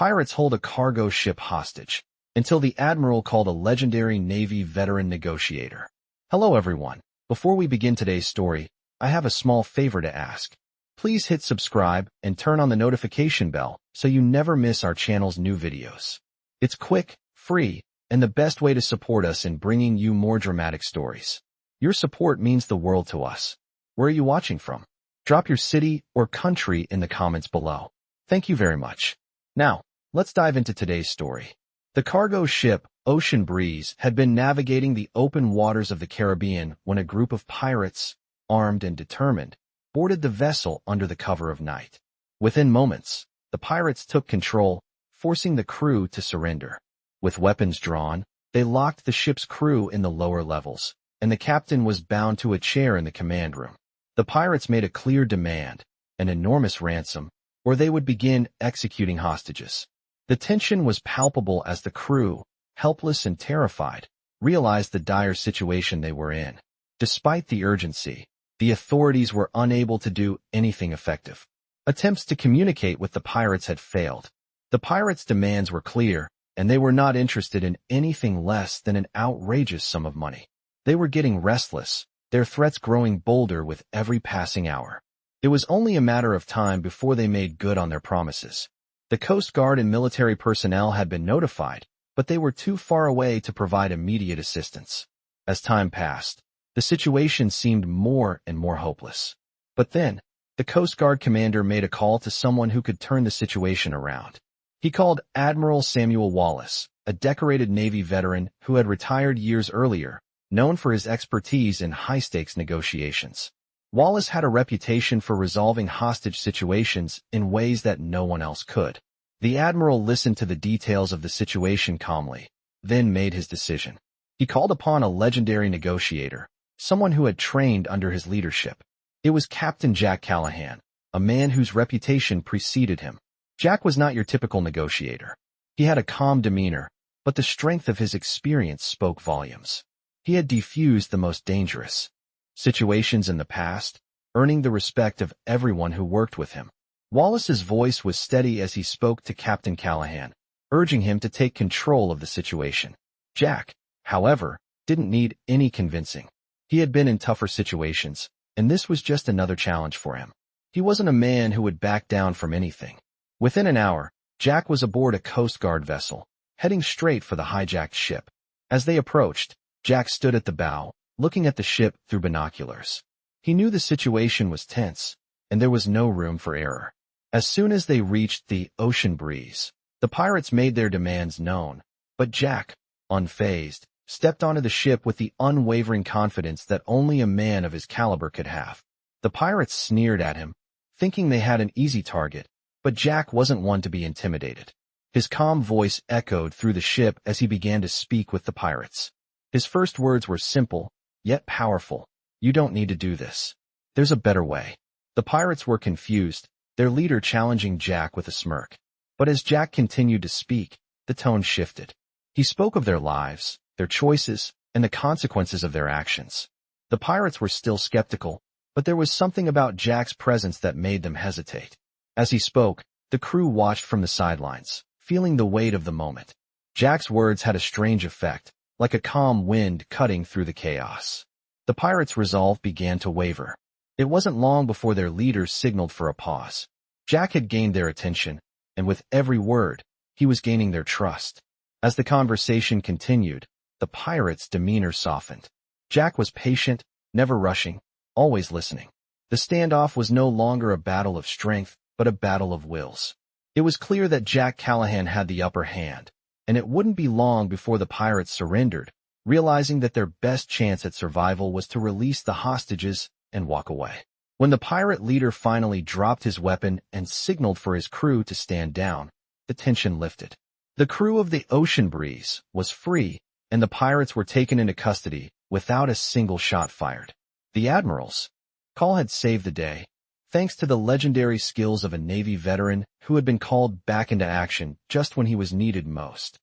Pirates hold a cargo ship hostage until the Admiral called a legendary Navy veteran negotiator. Hello everyone. Before we begin today's story, I have a small favor to ask. Please hit subscribe and turn on the notification bell so you never miss our channel's new videos. It's quick, free, and the best way to support us in bringing you more dramatic stories. Your support means the world to us. Where are you watching from? Drop your city or country in the comments below. Thank you very much. Now, let's dive into today's story. The cargo ship, Ocean Breeze, had been navigating the open waters of the Caribbean when a group of pirates, armed and determined, boarded the vessel under the cover of night. Within moments, the pirates took control, forcing the crew to surrender. With weapons drawn, they locked the ship's crew in the lower levels, and the captain was bound to a chair in the command room. The pirates made a clear demand, an enormous ransom, or they would begin executing hostages. The tension was palpable as the crew, helpless and terrified, realized the dire situation they were in. Despite the urgency, the authorities were unable to do anything effective. Attempts to communicate with the pirates had failed. The pirates' demands were clear, and they were not interested in anything less than an outrageous sum of money. They were getting restless, their threats growing bolder with every passing hour. It was only a matter of time before they made good on their promises. The Coast Guard and military personnel had been notified, but they were too far away to provide immediate assistance. As time passed, the situation seemed more and more hopeless. But then, the Coast Guard commander made a call to someone who could turn the situation around. He called Admiral Samuel Wallace, a decorated Navy veteran who had retired years earlier, known for his expertise in high-stakes negotiations. Wallace had a reputation for resolving hostage situations in ways that no one else could. The Admiral listened to the details of the situation calmly, then made his decision. He called upon a legendary negotiator, someone who had trained under his leadership. It was Captain Jack Callahan, a man whose reputation preceded him. Jack was not your typical negotiator. He had a calm demeanor, but the strength of his experience spoke volumes. He had defused the most dangerous situations in the past, earning the respect of everyone who worked with him. Wallace's voice was steady as he spoke to Captain Callahan, urging him to take control of the situation. Jack, however, didn't need any convincing. He had been in tougher situations, and this was just another challenge for him. He wasn't a man who would back down from anything. Within an hour, Jack was aboard a Coast Guard vessel, heading straight for the hijacked ship. As they approached, Jack stood at the bow, looking at the ship through binoculars. He knew the situation was tense, and there was no room for error. As soon as they reached the Ocean Breeze, the pirates made their demands known, but Jack, unfazed, stepped onto the ship with the unwavering confidence that only a man of his caliber could have. The pirates sneered at him, thinking they had an easy target, but Jack wasn't one to be intimidated. His calm voice echoed through the ship as he began to speak with the pirates. His first words were simple, yet powerful. "You don't need to do this. There's a better way." The pirates were confused, their leader challenging Jack with a smirk. But as Jack continued to speak, the tone shifted. He spoke of their lives, their choices, and the consequences of their actions. The pirates were still skeptical, but there was something about Jack's presence that made them hesitate. As he spoke, the crew watched from the sidelines, feeling the weight of the moment. Jack's words had a strange effect, like a calm wind cutting through the chaos. The pirates' resolve began to waver. It wasn't long before their leader signaled for a pause. Jack had gained their attention, and with every word, he was gaining their trust. As the conversation continued, the pirates' demeanor softened. Jack was patient, never rushing, always listening. The standoff was no longer a battle of strength, but a battle of wills. It was clear that Jack Callahan had the upper hand, and it wouldn't be long before the pirates surrendered, realizing that their best chance at survival was to release the hostages and walk away. When the pirate leader finally dropped his weapon and signaled for his crew to stand down, the tension lifted. The crew of the Ocean Breeze was free, and the pirates were taken into custody without a single shot fired. The Admiral's call had saved the day, thanks to the legendary skills of a Navy veteran who had been called back into action just when he was needed most.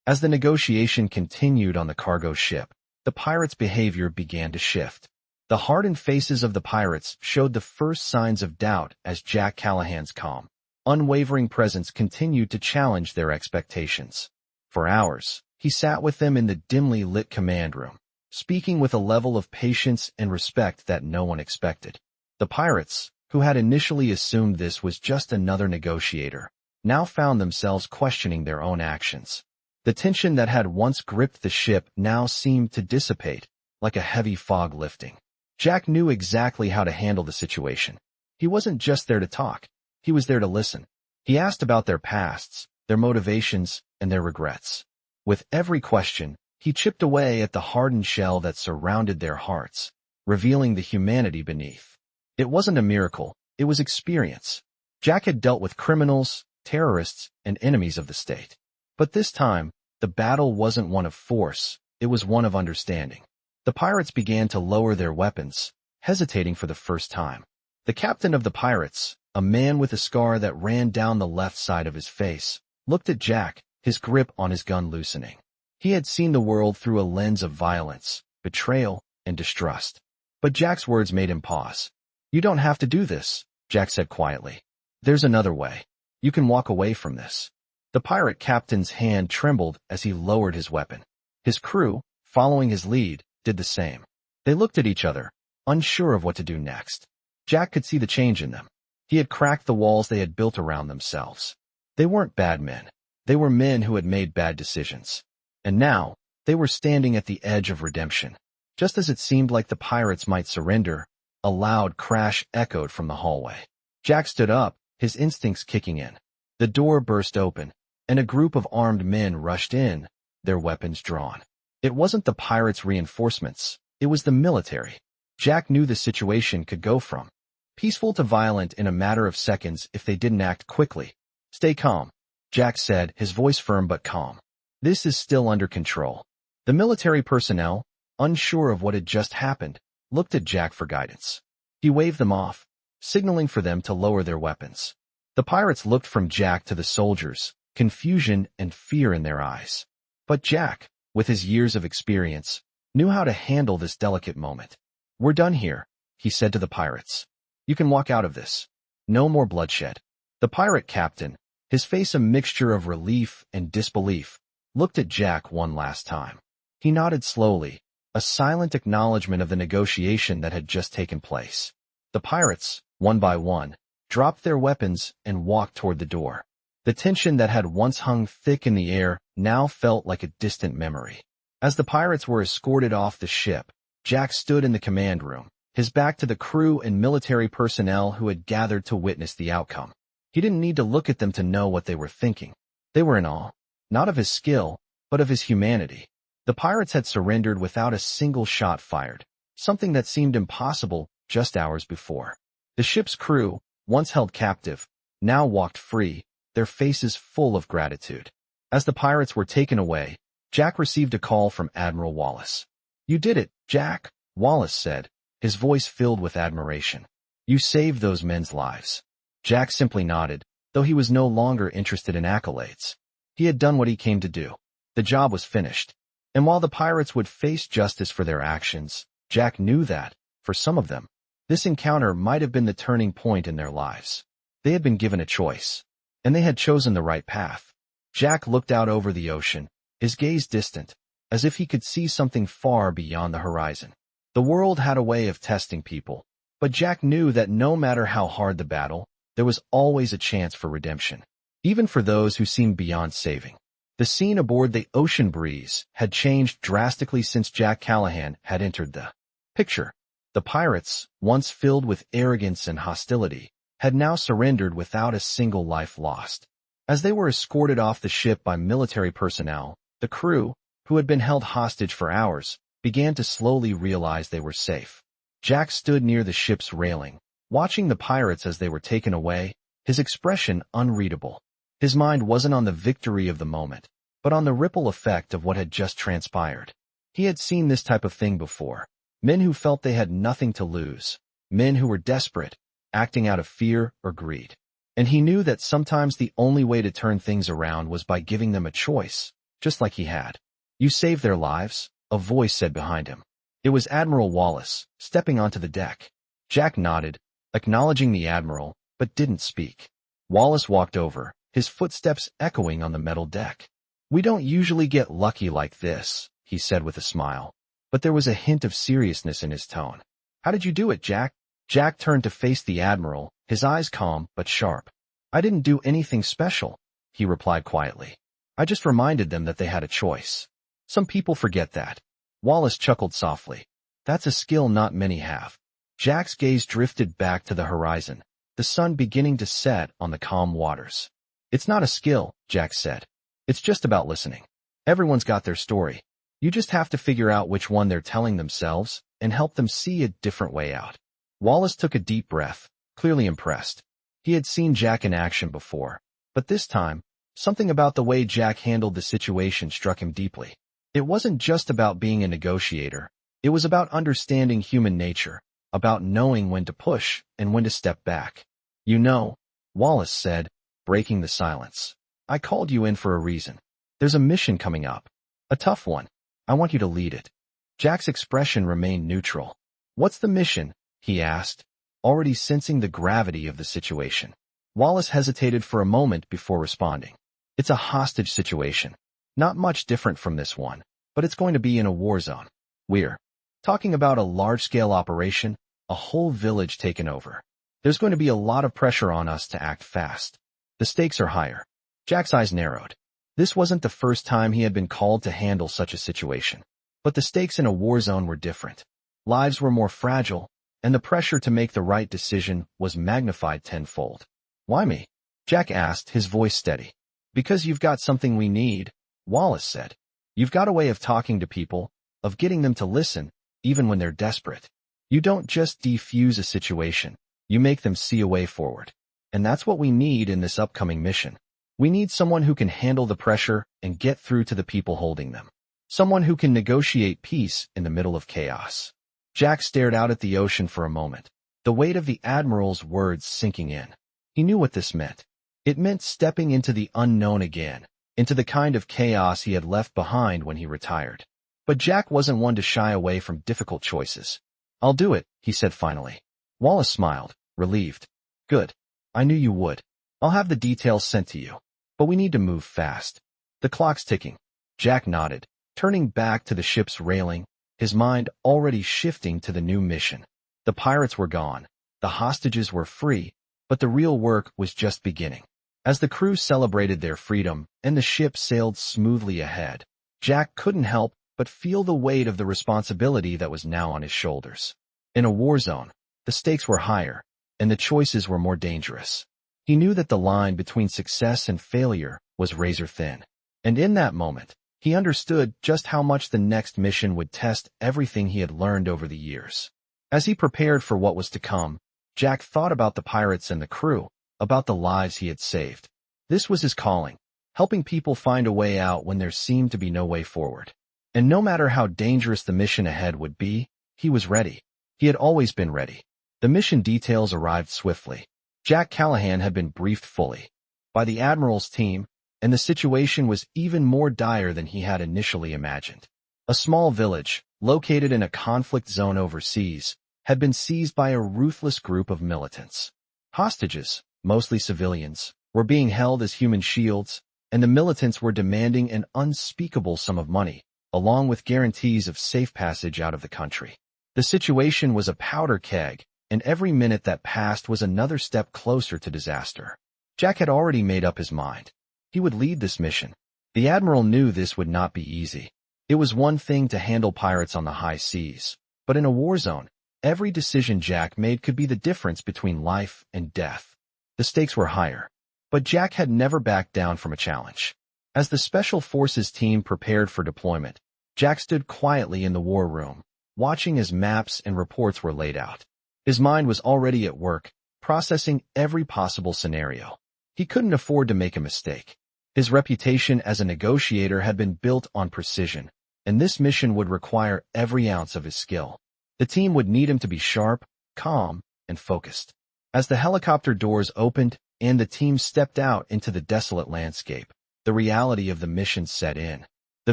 As the negotiation continued on the cargo ship, the pirates' behavior began to shift. The hardened faces of the pirates showed the first signs of doubt as Jack Callahan's calm unwavering presence continued to challenge their expectations. For hours, he sat with them in the dimly lit command room, speaking with a level of patience and respect that no one expected. The pirates, who had initially assumed this was just another negotiator, now found themselves questioning their own actions. The tension that had once gripped the ship now seemed to dissipate, like a heavy fog lifting. Jack knew exactly how to handle the situation. He wasn't just there to talk. He was there to listen. He asked about their pasts, their motivations, and their regrets. With every question, he chipped away at the hardened shell that surrounded their hearts, revealing the humanity beneath. It wasn't a miracle, it was experience. Jack had dealt with criminals, terrorists, and enemies of the state. But this time, the battle wasn't one of force, it was one of understanding. The pirates began to lower their weapons, hesitating for the first time. The captain of the pirates, a man with a scar that ran down the left side of his face, looked at Jack, his grip on his gun loosening. He had seen the world through a lens of violence, betrayal, and distrust. But Jack's words made him pause. "You don't have to do this," Jack said quietly. "There's another way. You can walk away from this." The pirate captain's hand trembled as he lowered his weapon. His crew, following his lead, did the same. They looked at each other, unsure of what to do next. Jack could see the change in them. He had cracked the walls they had built around themselves. They weren't bad men. They were men who had made bad decisions. And now, they were standing at the edge of redemption. Just as it seemed like the pirates might surrender, a loud crash echoed from the hallway. Jack stood up, his instincts kicking in. The door burst open, and a group of armed men rushed in, their weapons drawn. It wasn't the pirates' reinforcements, it was the military. Jack knew the situation could go from peaceful to violent in a matter of seconds if they didn't act quickly. "Stay calm," Jack said, his voice firm but calm. "This is still under control." The military personnel, unsure of what had just happened, looked at Jack for guidance. He waved them off, signaling for them to lower their weapons. The pirates looked from Jack to the soldiers, confusion and fear in their eyes. But Jack, with his years of experience, knew how to handle this delicate moment. "We're done here," he said to the pirates. "You can walk out of this. No more bloodshed." The pirate captain, his face a mixture of relief and disbelief, looked at Jack one last time. He nodded slowly, a silent acknowledgement of the negotiation that had just taken place. The pirates, one by one, dropped their weapons and walked toward the door. The tension that had once hung thick in the air now felt like a distant memory. As the pirates were escorted off the ship, Jack stood in the command room, his back to the crew and military personnel who had gathered to witness the outcome. He didn't need to look at them to know what they were thinking. They were in awe, not of his skill, but of his humanity. The pirates had surrendered without a single shot fired, something that seemed impossible just hours before. The ship's crew, once held captive, now walked free, their faces full of gratitude. As the pirates were taken away, Jack received a call from Admiral Wallace. "You did it, Jack," Wallace said, his voice filled with admiration. "You saved those men's lives." Jack simply nodded, though he was no longer interested in accolades. He had done what he came to do. The job was finished. And while the pirates would face justice for their actions, Jack knew that, for some of them, this encounter might have been the turning point in their lives. They had been given a choice, and they had chosen the right path. Jack looked out over the ocean, his gaze distant, as if he could see something far beyond the horizon. The world had a way of testing people, but Jack knew that no matter how hard the battle, there was always a chance for redemption, even for those who seemed beyond saving. The scene aboard the Ocean Breeze had changed drastically since Jack Callahan had entered the picture. The pirates, once filled with arrogance and hostility, had now surrendered without a single life lost. As they were escorted off the ship by military personnel, the crew, who had been held hostage for hours, began to slowly realize they were safe. Jack stood near the ship's railing, watching the pirates as they were taken away, his expression unreadable. His mind wasn't on the victory of the moment, but on the ripple effect of what had just transpired. He had seen this type of thing before. Men who felt they had nothing to lose. Men who were desperate, acting out of fear or greed. And he knew that sometimes the only way to turn things around was by giving them a choice, just like he had. "You saved their lives," a voice said behind him. It was Admiral Wallace, stepping onto the deck. Jack nodded, acknowledging the Admiral, but didn't speak. Wallace walked over, his footsteps echoing on the metal deck. "We don't usually get lucky like this," he said with a smile. But there was a hint of seriousness in his tone. "How did you do it, Jack?" Jack turned to face the Admiral, his eyes calm but sharp. "I didn't do anything special," he replied quietly. "I just reminded them that they had a choice. Some people forget that." Wallace chuckled softly. "That's a skill not many have." Jack's gaze drifted back to the horizon, the sun beginning to set on the calm waters. "It's not a skill," Jack said. "It's just about listening. Everyone's got their story. You just have to figure out which one they're telling themselves and help them see a different way out." Wallace took a deep breath, clearly impressed. He had seen Jack in action before, but this time, something about the way Jack handled the situation struck him deeply. It wasn't just about being a negotiator. It was about understanding human nature, about knowing when to push and when to step back. "You know," Wallace said, breaking the silence, "I called you in for a reason. There's a mission coming up. A tough one. I want you to lead it." Jack's expression remained neutral. "What's the mission?" he asked, already sensing the gravity of the situation. Wallace hesitated for a moment before responding. "It's a hostage situation. Not much different from this one, but it's going to be in a war zone. We're talking about a large-scale operation, a whole village taken over. There's going to be a lot of pressure on us to act fast. The stakes are higher." Jack's eyes narrowed. This wasn't the first time he had been called to handle such a situation. But the stakes in a war zone were different. Lives were more fragile, and the pressure to make the right decision was magnified tenfold. "Why me?" Jack asked, his voice steady. "Because you've got something we need," Wallace said. "You've got a way of talking to people, of getting them to listen, even when they're desperate. You don't just defuse a situation, you make them see a way forward. And that's what we need in this upcoming mission. We need someone who can handle the pressure and get through to the people holding them. Someone who can negotiate peace in the middle of chaos." Jack stared out at the ocean for a moment, the weight of the Admiral's words sinking in. He knew what this meant. It meant stepping into the unknown again, into the kind of chaos he had left behind when he retired. But Jack wasn't one to shy away from difficult choices. "I'll do it," he said finally. Wallace smiled, relieved. "Good. I knew you would. I'll have the details sent to you. But we need to move fast. The clock's ticking." Jack nodded, turning back to the ship's railing, his mind already shifting to the new mission. The pirates were gone, the hostages were free, but the real work was just beginning. As the crew celebrated their freedom and the ship sailed smoothly ahead, Jack couldn't help but feel the weight of the responsibility that was now on his shoulders. In a war zone, the stakes were higher, and the choices were more dangerous. He knew that the line between success and failure was razor thin. And in that moment, he understood just how much the next mission would test everything he had learned over the years. As he prepared for what was to come, Jack thought about the pirates and the crew, about the lives he had saved. This was his calling, helping people find a way out when there seemed to be no way forward. And no matter how dangerous the mission ahead would be, he was ready. He had always been ready. The mission details arrived swiftly. Jack Callahan had been briefed fully by the Admiral's team, and the situation was even more dire than he had initially imagined. A small village, located in a conflict zone overseas, had been seized by a ruthless group of militants. Hostages, mostly civilians, were being held as human shields, and the militants were demanding an unspeakable sum of money, along with guarantees of safe passage out of the country. The situation was a powder keg, and every minute that passed was another step closer to disaster. Jack had already made up his mind. He would lead this mission. The Admiral knew this would not be easy. It was one thing to handle pirates on the high seas, but in a war zone, every decision Jack made could be the difference between life and death. The stakes were higher, but Jack had never backed down from a challenge. As the Special Forces team prepared for deployment, Jack stood quietly in the war room, watching as maps and reports were laid out. His mind was already at work, processing every possible scenario. He couldn't afford to make a mistake. His reputation as a negotiator had been built on precision, and this mission would require every ounce of his skill. The team would need him to be sharp, calm, and focused. As the helicopter doors opened and the team stepped out into the desolate landscape, the reality of the mission set in. The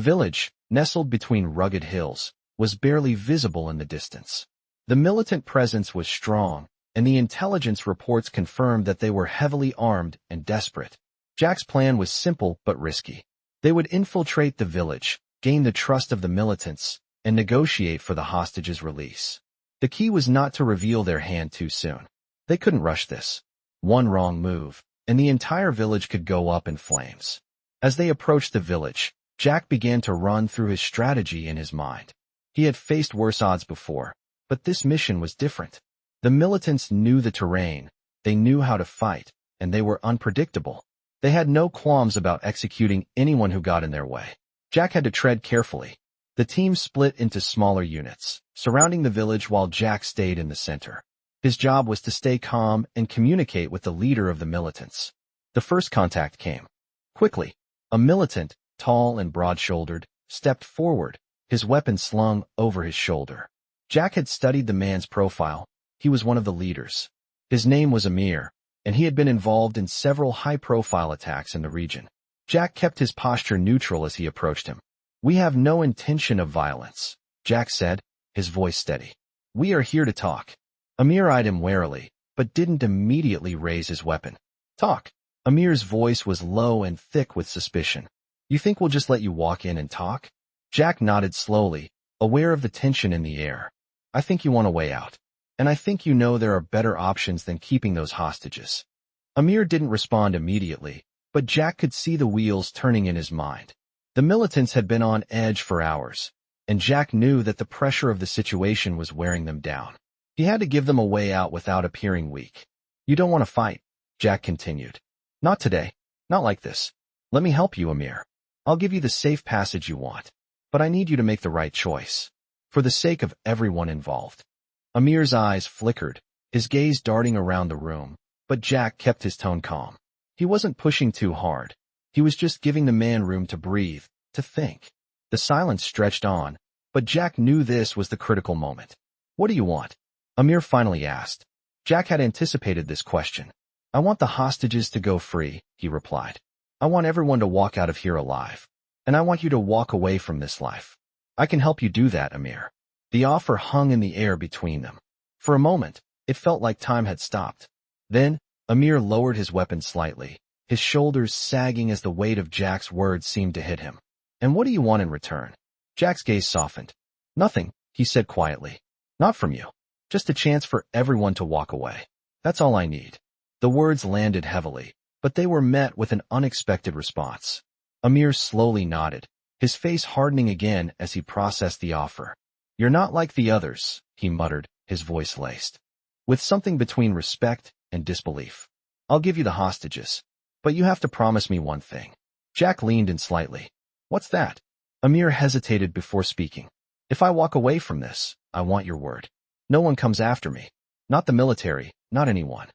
village, nestled between rugged hills, was barely visible in the distance. The militant presence was strong, and the intelligence reports confirmed that they were heavily armed and desperate. Jack's plan was simple but risky. They would infiltrate the village, gain the trust of the militants, and negotiate for the hostages' release. The key was not to reveal their hand too soon. They couldn't rush this. One wrong move, and the entire village could go up in flames. As they approached the village, Jack began to run through his strategy in his mind. He had faced worse odds before, but this mission was different. The militants knew the terrain, they knew how to fight, and they were unpredictable. They had no qualms about executing anyone who got in their way. Jack had to tread carefully. The team split into smaller units, surrounding the village while Jack stayed in the center. His job was to stay calm and communicate with the leader of the militants. The first contact came. Quickly, a militant, tall and broad-shouldered, stepped forward, his weapon slung over his shoulder. Jack had studied the man's profile. He was one of the leaders. His name was Amir, and he had been involved in several high-profile attacks in the region. Jack kept his posture neutral as he approached him. "We have no intention of violence," Jack said, his voice steady. "We are here to talk." Amir eyed him warily, but didn't immediately raise his weapon. "Talk." Amir's voice was low and thick with suspicion. "You think we'll just let you walk in and talk?" Jack nodded slowly, aware of the tension in the air. "I think you want a way out. And I think you know there are better options than keeping those hostages." Amir didn't respond immediately, but Jack could see the wheels turning in his mind. The militants had been on edge for hours, and Jack knew that the pressure of the situation was wearing them down. He had to give them a way out without appearing weak. "You don't want to fight," Jack continued. "Not today. Not like this. Let me help you, Amir. I'll give you the safe passage you want. But I need you to make the right choice. For the sake of everyone involved." Amir's eyes flickered, his gaze darting around the room, but Jack kept his tone calm. He wasn't pushing too hard. He was just giving the man room to breathe, to think. The silence stretched on, but Jack knew this was the critical moment. "What do you want?" Amir finally asked. Jack had anticipated this question. "I want the hostages to go free," he replied. "I want everyone to walk out of here alive. And I want you to walk away from this life. I can help you do that, Amir." The offer hung in the air between them. For a moment, it felt like time had stopped. Then, Amir lowered his weapon slightly, his shoulders sagging as the weight of Jack's words seemed to hit him. "And what do you want in return?" Jack's gaze softened. "Nothing," he said quietly. "Not from you. Just a chance for everyone to walk away. That's all I need." The words landed heavily, but they were met with an unexpected response. Amir slowly nodded, his face hardening again as he processed the offer. "You're not like the others," he muttered, his voice laced with something between respect and disbelief. "I'll give you the hostages, but you have to promise me one thing." Jack leaned in slightly. "What's that?" Amir hesitated before speaking. "If I walk away from this, I want your word. No one comes after me. Not the military, not anyone."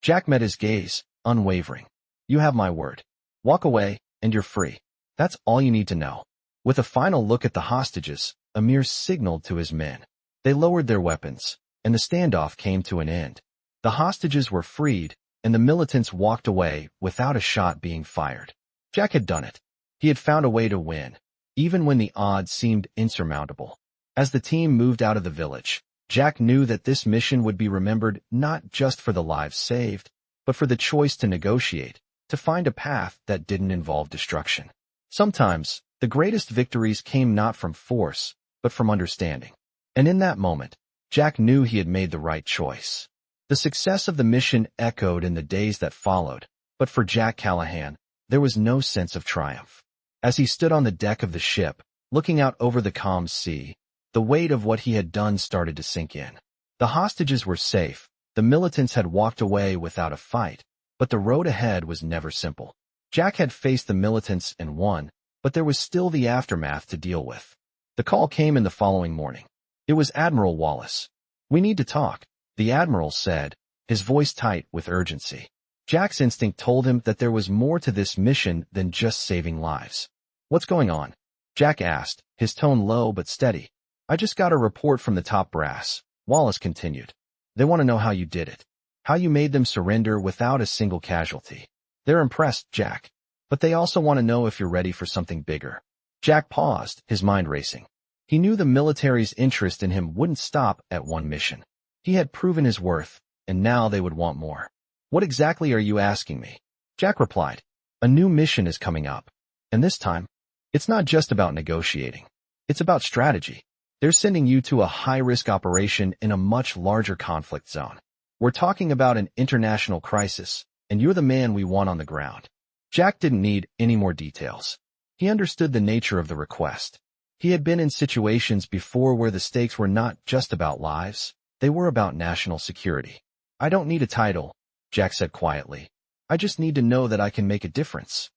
Jack met his gaze, unwavering. "You have my word. Walk away, and you're free. That's all you need to know." With a final look at the hostages, Amir signaled to his men. They lowered their weapons, and the standoff came to an end. The hostages were freed, and the militants walked away without a shot being fired. Jack had done it. He had found a way to win, even when the odds seemed insurmountable. As the team moved out of the village, Jack knew that this mission would be remembered not just for the lives saved, but for the choice to negotiate, to find a path that didn't involve destruction. Sometimes, the greatest victories came not from force, but from understanding. And in that moment, Jack knew he had made the right choice. The success of the mission echoed in the days that followed, but for Jack Callahan, there was no sense of triumph. As he stood on the deck of the ship, looking out over the calm sea, the weight of what he had done started to sink in. The hostages were safe, the militants had walked away without a fight, but the road ahead was never simple. Jack had faced the militants and won, but there was still the aftermath to deal with. The call came in the following morning. It was Admiral Wallace. "We need to talk," the Admiral said, his voice tight with urgency. Jack's instinct told him that there was more to this mission than just saving lives. "What's going on?" Jack asked, his tone low but steady. "I just got a report from the top brass," Wallace continued. "They want to know how you did it. How you made them surrender without a single casualty. They're impressed, Jack. But they also want to know if you're ready for something bigger." Jack paused, his mind racing. He knew the military's interest in him wouldn't stop at one mission. He had proven his worth, and now they would want more. What exactly are you asking me? Jack replied. A new mission is coming up. And this time, it's not just about negotiating. It's about strategy. They're sending you to a high-risk operation in a much larger conflict zone. We're talking about an international crisis, and you're the man we want on the ground. Jack didn't need any more details. He understood the nature of the request. He had been in situations before where the stakes were not just about lives, they were about national security. I don't need a title, Jack said quietly. I just need to know that I can make a difference.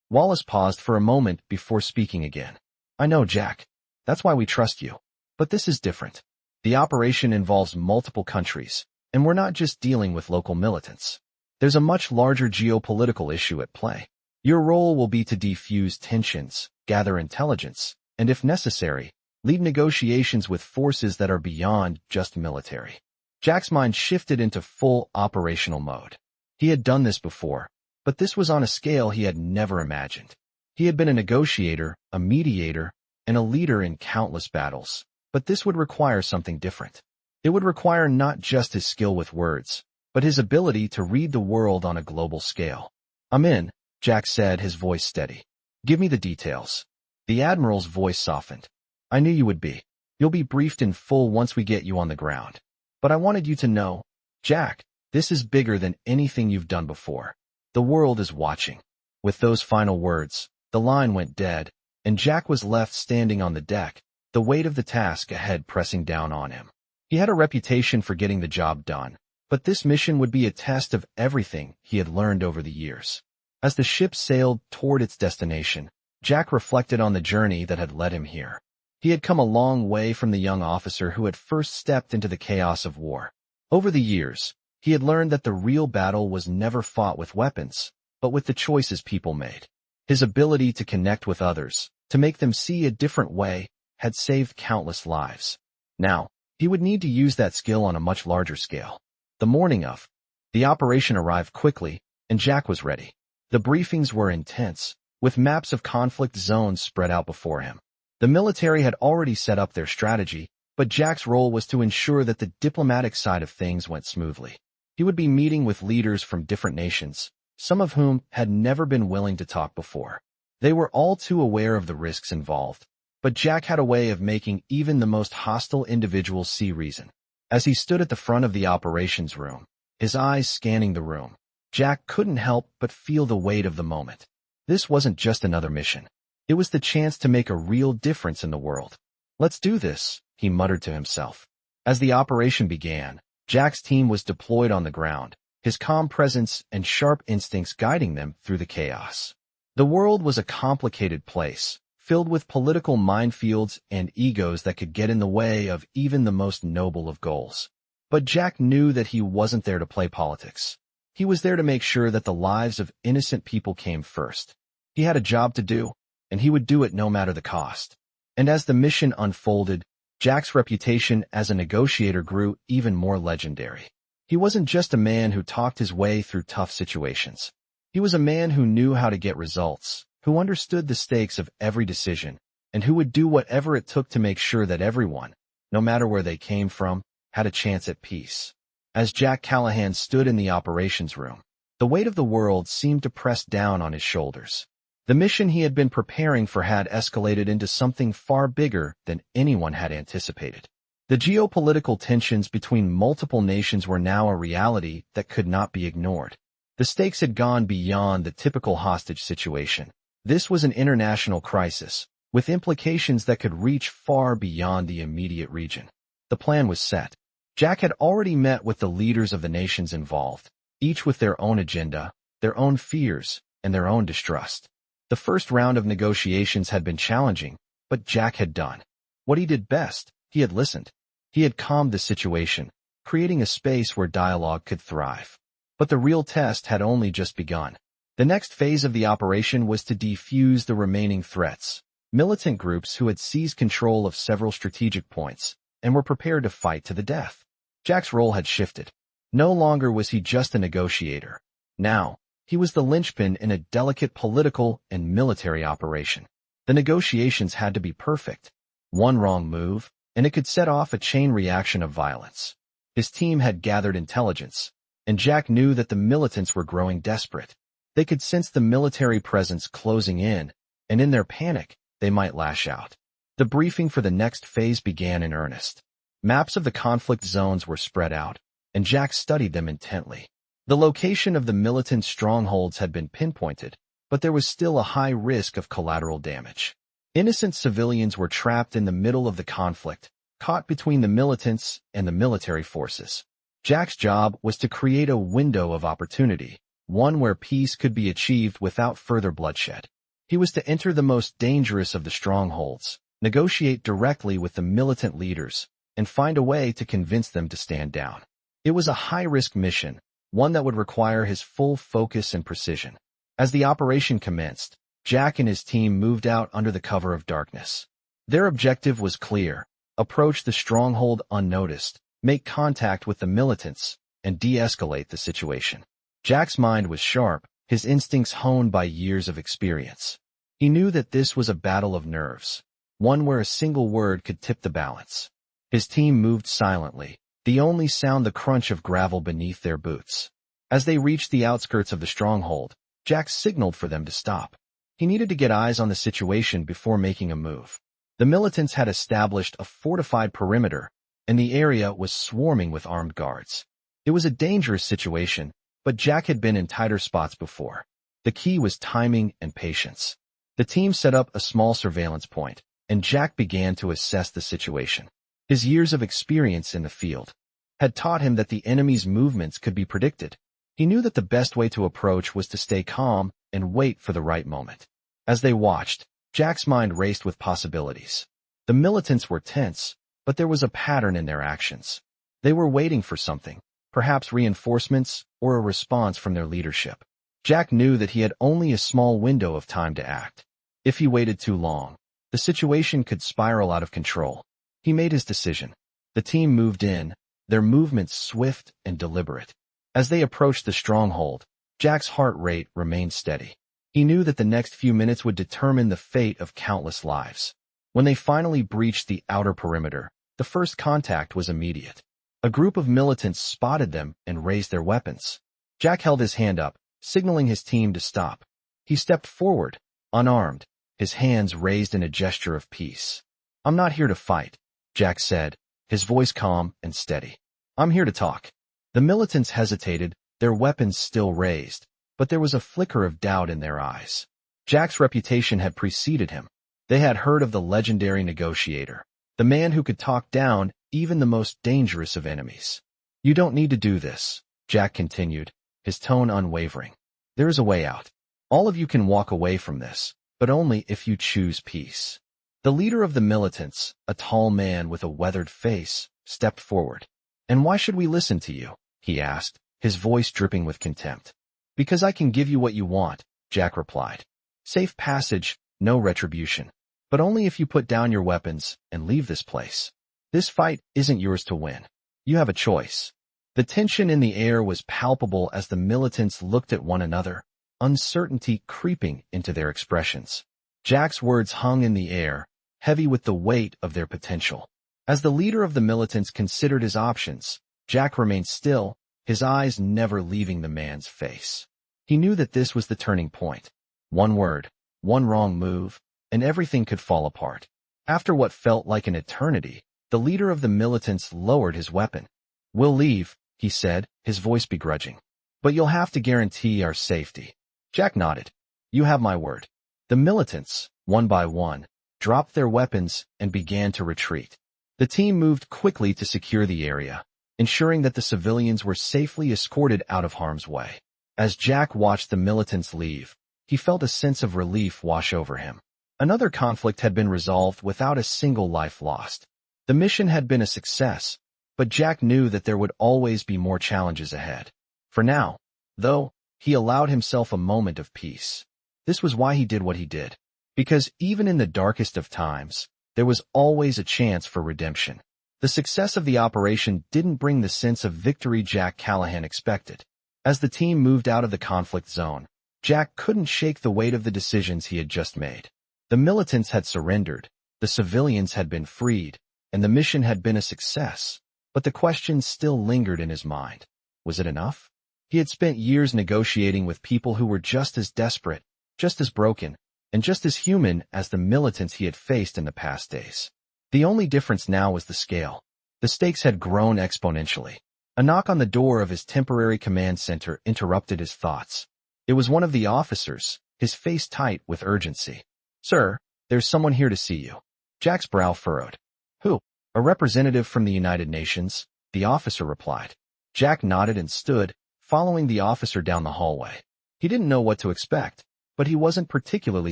Wallace paused for a moment before speaking again. I know, Jack. That's why we trust you. But this is different. The operation involves multiple countries, and we're not just dealing with local militants. There's a much larger geopolitical issue at play. Your role will be to defuse tensions, gather intelligence, and if necessary, lead negotiations with forces that are beyond just military. Jack's mind shifted into full operational mode. He had done this before, but this was on a scale he had never imagined. He had been a negotiator, a mediator, and a leader in countless battles, but this would require something different. It would require not just his skill with words, but his ability to read the world on a global scale. I'm in, Jack said, his voice steady. Give me the details. The Admiral's voice softened. I knew you would be. You'll be briefed in full once we get you on the ground. But I wanted you to know, Jack, this is bigger than anything you've done before. The world is watching. With those final words, the line went dead, and Jack was left standing on the deck, the weight of the task ahead pressing down on him. He had a reputation for getting the job done, but this mission would be a test of everything he had learned over the years. As the ship sailed toward its destination, Jack reflected on the journey that had led him here. He had come a long way from the young officer who had first stepped into the chaos of war. Over the years, he had learned that the real battle was never fought with weapons, but with the choices people made. His ability to connect with others, to make them see a different way, had saved countless lives. Now, he would need to use that skill on a much larger scale. The morning of the operation arrived quickly, and Jack was ready. The briefings were intense, with maps of conflict zones spread out before him. The military had already set up their strategy, but Jack's role was to ensure that the diplomatic side of things went smoothly. He would be meeting with leaders from different nations, some of whom had never been willing to talk before. They were all too aware of the risks involved, but Jack had a way of making even the most hostile individuals see reason. As he stood at the front of the operations room, his eyes scanning the room, Jack couldn't help but feel the weight of the moment. This wasn't just another mission. It was the chance to make a real difference in the world. Let's do this, he muttered to himself. As the operation began, Jack's team was deployed on the ground, his calm presence and sharp instincts guiding them through the chaos. The world was a complicated place, filled with political minefields and egos that could get in the way of even the most noble of goals. But Jack knew that he wasn't there to play politics. He was there to make sure that the lives of innocent people came first. He had a job to do, and he would do it no matter the cost. And as the mission unfolded, Jack's reputation as a negotiator grew even more legendary. He wasn't just a man who talked his way through tough situations. He was a man who knew how to get results, who understood the stakes of every decision, and who would do whatever it took to make sure that everyone, no matter where they came from, had a chance at peace. As Jack Callahan stood in the operations room, the weight of the world seemed to press down on his shoulders. The mission he had been preparing for had escalated into something far bigger than anyone had anticipated. The geopolitical tensions between multiple nations were now a reality that could not be ignored. The stakes had gone beyond the typical hostage situation. This was an international crisis, with implications that could reach far beyond the immediate region. The plan was set. Jack had already met with the leaders of the nations involved, each with their own agenda, their own fears, and their own distrust. The first round of negotiations had been challenging, but Jack had done what he did best. He had listened. He had calmed the situation, creating a space where dialogue could thrive. But the real test had only just begun. The next phase of the operation was to defuse the remaining threats, militant groups who had seized control of several strategic points and were prepared to fight to the death. Jack's role had shifted. No longer was he just a negotiator. Now, he was the linchpin in a delicate political and military operation. The negotiations had to be perfect. One wrong move, and it could set off a chain reaction of violence. His team had gathered intelligence, and Jack knew that the militants were growing desperate. They could sense the military presence closing in, and in their panic, they might lash out. The briefing for the next phase began in earnest. Maps of the conflict zones were spread out, and Jack studied them intently. The location of the militant strongholds had been pinpointed, but there was still a high risk of collateral damage. Innocent civilians were trapped in the middle of the conflict, caught between the militants and the military forces. Jack's job was to create a window of opportunity, one where peace could be achieved without further bloodshed. He was to enter the most dangerous of the strongholds, negotiate directly with the militant leaders, and find a way to convince them to stand down. It was a high-risk mission, one that would require his full focus and precision. As the operation commenced, Jack and his team moved out under the cover of darkness. Their objective was clear: approach the stronghold unnoticed, make contact with the militants, and de-escalate the situation. Jack's mind was sharp, his instincts honed by years of experience. He knew that this was a battle of nerves, one where a single word could tip the balance. His team moved silently, the only sound the crunch of gravel beneath their boots. As they reached the outskirts of the stronghold, Jack signaled for them to stop. He needed to get eyes on the situation before making a move. The militants had established a fortified perimeter, and the area was swarming with armed guards. It was a dangerous situation, but Jack had been in tighter spots before. The key was timing and patience. The team set up a small surveillance point, and Jack began to assess the situation. His years of experience in the field had taught him that the enemy's movements could be predicted. He knew that the best way to approach was to stay calm and wait for the right moment. As they watched, Jack's mind raced with possibilities. The militants were tense, but there was a pattern in their actions. They were waiting for something, perhaps reinforcements or a response from their leadership. Jack knew that he had only a small window of time to act. If he waited too long, the situation could spiral out of control. He made his decision. The team moved in, their movements swift and deliberate. As they approached the stronghold, Jack's heart rate remained steady. He knew that the next few minutes would determine the fate of countless lives. When they finally breached the outer perimeter, the first contact was immediate. A group of militants spotted them and raised their weapons. Jack held his hand up, signaling his team to stop. He stepped forward, unarmed, his hands raised in a gesture of peace. "I'm not here to fight," Jack said, his voice calm and steady. "I'm here to talk." The militants hesitated, their weapons still raised, but there was a flicker of doubt in their eyes. Jack's reputation had preceded him. They had heard of the legendary Negotiator, the man who could talk down even the most dangerous of enemies. "You don't need to do this," Jack continued, his tone unwavering. "There is a way out. All of you can walk away from this, but only if you choose peace." The leader of the militants, a tall man with a weathered face, stepped forward. "And why should we listen to you?" he asked, his voice dripping with contempt. "Because I can give you what you want," Jack replied. "Safe passage, no retribution. But only if you put down your weapons and leave this place. This fight isn't yours to win. You have a choice." The tension in the air was palpable as the militants looked at one another, uncertainty creeping into their expressions. Jack's words hung in the air, heavy with the weight of their potential. As the leader of the militants considered his options, Jack remained still, his eyes never leaving the man's face. He knew that this was the turning point. One word, one wrong move, and everything could fall apart. After what felt like an eternity, the leader of the militants lowered his weapon. "We'll leave," he said, his voice begrudging. "But you'll have to guarantee our safety." Jack nodded. "You have my word." The militants, one by one, dropped their weapons and began to retreat. The team moved quickly to secure the area, ensuring that the civilians were safely escorted out of harm's way. As Jack watched the militants leave, he felt a sense of relief wash over him. Another conflict had been resolved without a single life lost. The mission had been a success, but Jack knew that there would always be more challenges ahead. For now, though, he allowed himself a moment of peace. This was why he did what he did. Because even in the darkest of times, there was always a chance for redemption. The success of the operation didn't bring the sense of victory Jack Callahan expected. As the team moved out of the conflict zone, Jack couldn't shake the weight of the decisions he had just made. The militants had surrendered, the civilians had been freed, and the mission had been a success. But the question still lingered in his mind. Was it enough? He had spent years negotiating with people who were just as desperate, just as broken, and just as human as the militants he had faced in the past days. The only difference now was the scale. The stakes had grown exponentially. A knock on the door of his temporary command center interrupted his thoughts. It was one of the officers, his face tight with urgency. "Sir, there's someone here to see you." Jack's brow furrowed. "Who?" "A representative from the United Nations," the officer replied. Jack nodded and stood, following the officer down the hallway. He didn't know what to expect, but he wasn't particularly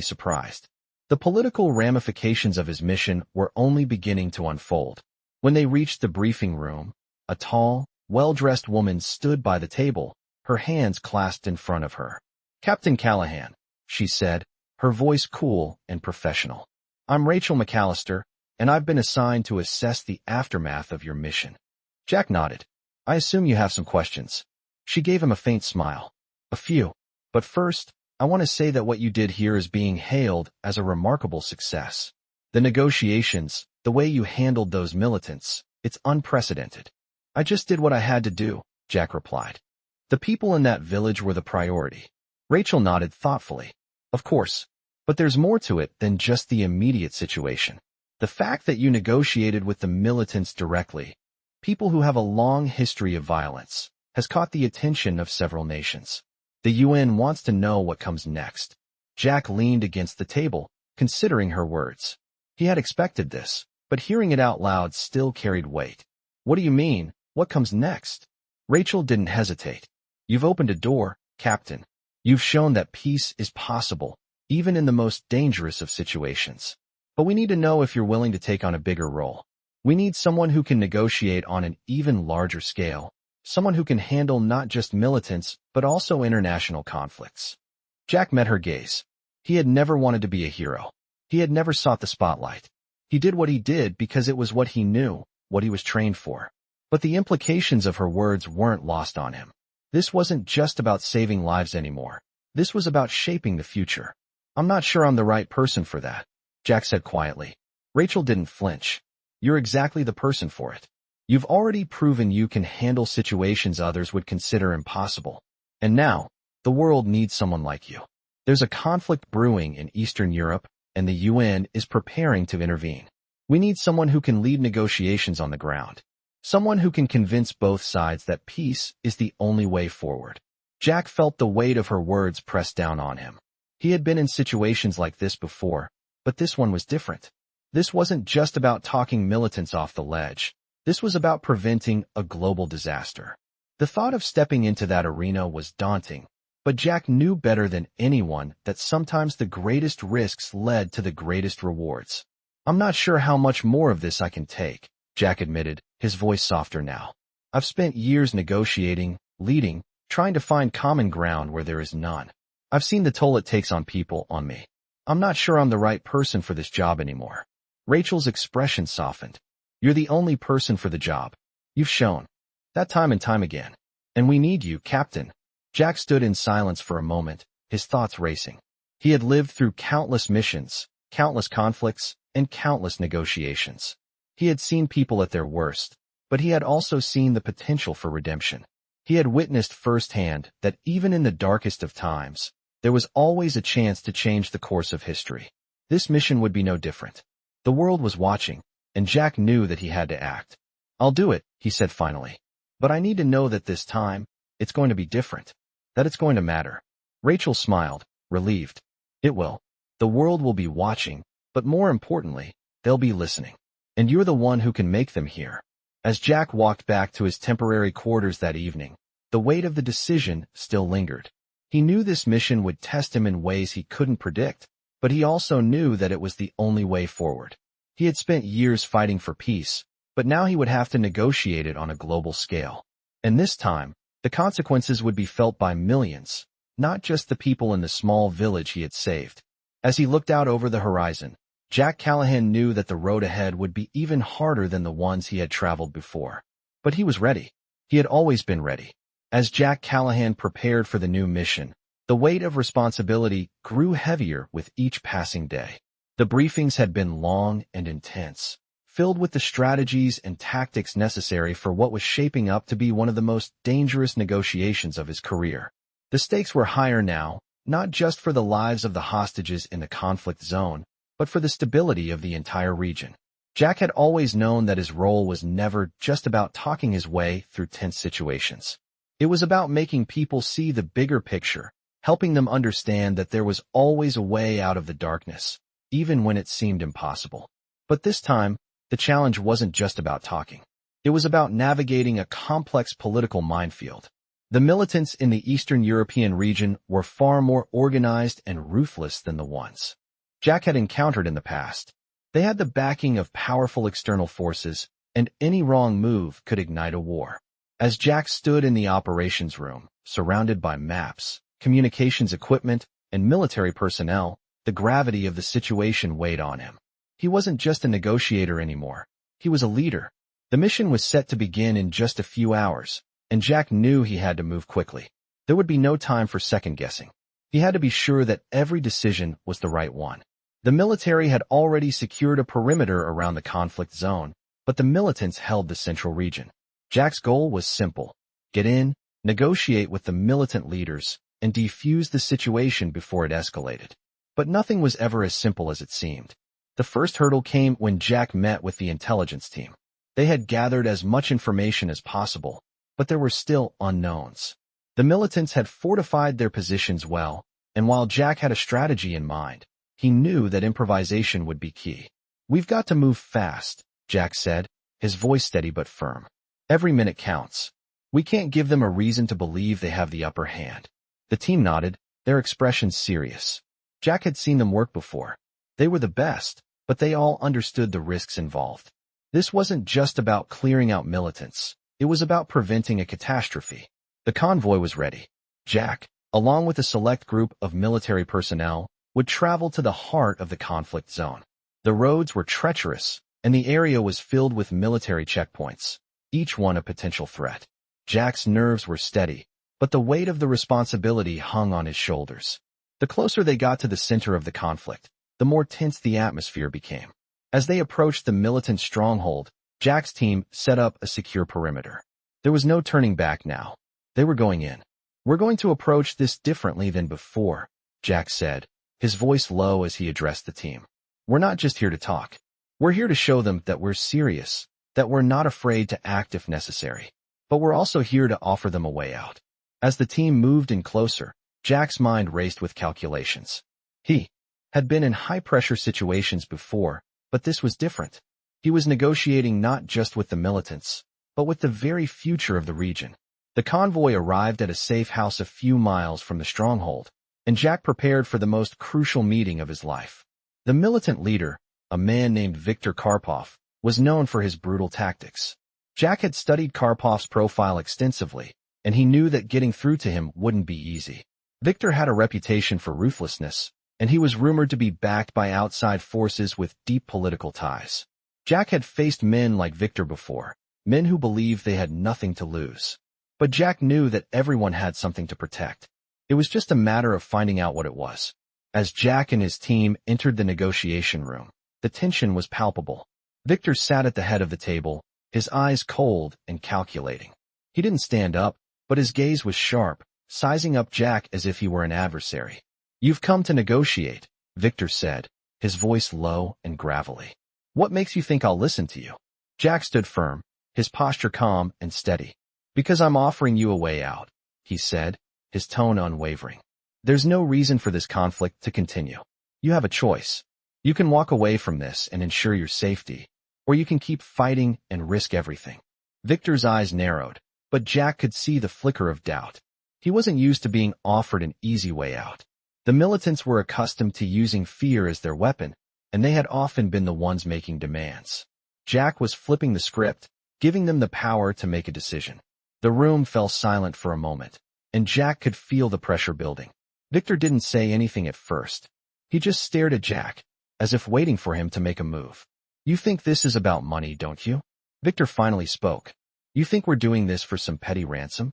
surprised. The political ramifications of his mission were only beginning to unfold. When they reached the briefing room, a tall, well-dressed woman stood by the table, her hands clasped in front of her. "Captain Callahan," she said, her voice cool and professional. "I'm Rachel McAllister, and I've been assigned to assess the aftermath of your mission." Jack nodded. "I assume you have some questions." She gave him a faint smile. "A few. But first, I want to say that what you did here is being hailed as a remarkable success. The negotiations, the way you handled those militants, it's unprecedented." "I just did what I had to do," Jack replied. "The people in that village were the priority." Rachel nodded thoughtfully. "Of course. But there's more to it than just the immediate situation. The fact that you negotiated with the militants directly, people who have a long history of violence, has caught the attention of several nations. The UN wants to know what comes next." Jack leaned against the table, considering her words. He had expected this, but hearing it out loud still carried weight. "What do you mean, what comes next?" Rachel didn't hesitate. "You've opened a door, Captain. You've shown that peace is possible, even in the most dangerous of situations. But we need to know if you're willing to take on a bigger role. We need someone who can negotiate on an even larger scale, someone who can handle not just militants, but also international conflicts." Jack met her gaze. He had never wanted to be a hero. He had never sought the spotlight. He did what he did because it was what he knew, what he was trained for. But the implications of her words weren't lost on him. This wasn't just about saving lives anymore. This was about shaping the future. "I'm not sure I'm the right person for that," Jack said quietly. Rachel didn't flinch. "You're exactly the person for it. You've already proven you can handle situations others would consider impossible. And now, the world needs someone like you. There's a conflict brewing in Eastern Europe, and the UN is preparing to intervene. We need someone who can lead negotiations on the ground. Someone who can convince both sides that peace is the only way forward." Jack felt the weight of her words press down on him. He had been in situations like this before, but this one was different. This wasn't just about talking militants off the ledge. This was about preventing a global disaster. The thought of stepping into that arena was daunting, but Jack knew better than anyone that sometimes the greatest risks led to the greatest rewards. "I'm not sure how much more of this I can take," Jack admitted, his voice softer now. "I've spent years negotiating, leading, trying to find common ground where there is none. I've seen the toll it takes on people, on me. I'm not sure I'm the right person for this job anymore." Rachel's expression softened. "You're the only person for the job. You've shown that time and time again. And we need you, Captain." Jack stood in silence for a moment, his thoughts racing. He had lived through countless missions, countless conflicts, and countless negotiations. He had seen people at their worst, but he had also seen the potential for redemption. He had witnessed firsthand that even in the darkest of times, there was always a chance to change the course of history. This mission would be no different. The world was watching, and Jack knew that he had to act. "I'll do it," he said finally. "But I need to know that this time, it's going to be different. That it's going to matter." Rachel smiled, relieved. "It will. The world will be watching, but more importantly, they'll be listening. And you're the one who can make them hear." As Jack walked back to his temporary quarters that evening, the weight of the decision still lingered. He knew this mission would test him in ways he couldn't predict, but he also knew that it was the only way forward. He had spent years fighting for peace, but now he would have to negotiate it on a global scale. And this time, the consequences would be felt by millions, not just the people in the small village he had saved. As he looked out over the horizon, Jack Callahan knew that the road ahead would be even harder than the ones he had traveled before. But he was ready. He had always been ready. As Jack Callahan prepared for the new mission, the weight of responsibility grew heavier with each passing day. The briefings had been long and intense, filled with the strategies and tactics necessary for what was shaping up to be one of the most dangerous negotiations of his career. The stakes were higher now, not just for the lives of the hostages in the conflict zone, but for the stability of the entire region. Jack had always known that his role was never just about talking his way through tense situations. It was about making people see the bigger picture, helping them understand that there was always a way out of the darkness, even when it seemed impossible. But this time, the challenge wasn't just about talking. It was about navigating a complex political minefield. The militants in the Eastern European region were far more organized and ruthless than the ones Jack had encountered in the past. They had the backing of powerful external forces, and any wrong move could ignite a war. As Jack stood in the operations room, surrounded by maps, communications equipment, and military personnel, the gravity of the situation weighed on him. He wasn't just a negotiator anymore. He was a leader. The mission was set to begin in just a few hours, and Jack knew he had to move quickly. There would be no time for second-guessing. He had to be sure that every decision was the right one. The military had already secured a perimeter around the conflict zone, but the militants held the central region. Jack's goal was simple: get in, negotiate with the militant leaders, and defuse the situation before it escalated. But nothing was ever as simple as it seemed. The first hurdle came when Jack met with the intelligence team. They had gathered as much information as possible, but there were still unknowns. The militants had fortified their positions well, and while Jack had a strategy in mind, he knew that improvisation would be key. "We've got to move fast," Jack said, his voice steady but firm. "Every minute counts. We can't give them a reason to believe they have the upper hand." The team nodded, their expressions serious. Jack had seen them work before. They were the best, but they all understood the risks involved. This wasn't just about clearing out militants. It was about preventing a catastrophe. The convoy was ready. Jack, along with a select group of military personnel, would travel to the heart of the conflict zone. The roads were treacherous, and the area was filled with military checkpoints, each one a potential threat. Jack's nerves were steady, but the weight of the responsibility hung on his shoulders. The closer they got to the center of the conflict, the more tense the atmosphere became. As they approached the militant stronghold, Jack's team set up a secure perimeter. There was no turning back now. They were going in. "We're going to approach this differently than before," Jack said, his voice low as he addressed the team. "We're not just here to talk. We're here to show them that we're serious, that we're not afraid to act if necessary. But we're also here to offer them a way out." As the team moved in closer, Jack's mind raced with calculations. He had been in high-pressure situations before, but this was different. He was negotiating not just with the militants, but with the very future of the region. The convoy arrived at a safe house a few miles from the stronghold, and Jack prepared for the most crucial meeting of his life. The militant leader, a man named Viktor Karpov, was known for his brutal tactics. Jack had studied Karpov's profile extensively, and he knew that getting through to him wouldn't be easy. Viktor had a reputation for ruthlessness, and he was rumored to be backed by outside forces with deep political ties. Jack had faced men like Viktor before, men who believed they had nothing to lose. But Jack knew that everyone had something to protect. It was just a matter of finding out what it was. As Jack and his team entered the negotiation room, the tension was palpable. Viktor sat at the head of the table, his eyes cold and calculating. He didn't stand up, but his gaze was sharp, sizing up Jack as if he were an adversary. "You've come to negotiate," Viktor said, his voice low and gravelly. "What makes you think I'll listen to you?" Jack stood firm, his posture calm and steady. "Because I'm offering you a way out," he said, his tone unwavering. "There's no reason for this conflict to continue. You have a choice. You can walk away from this and ensure your safety, or you can keep fighting and risk everything." Viktor's eyes narrowed, but Jack could see the flicker of doubt. He wasn't used to being offered an easy way out. The militants were accustomed to using fear as their weapon, and they had often been the ones making demands. Jack was flipping the script, giving them the power to make a decision. The room fell silent for a moment, and Jack could feel the pressure building. Viktor didn't say anything at first. He just stared at Jack, as if waiting for him to make a move. "You think this is about money, don't you?" Viktor finally spoke. "You think we're doing this for some petty ransom?"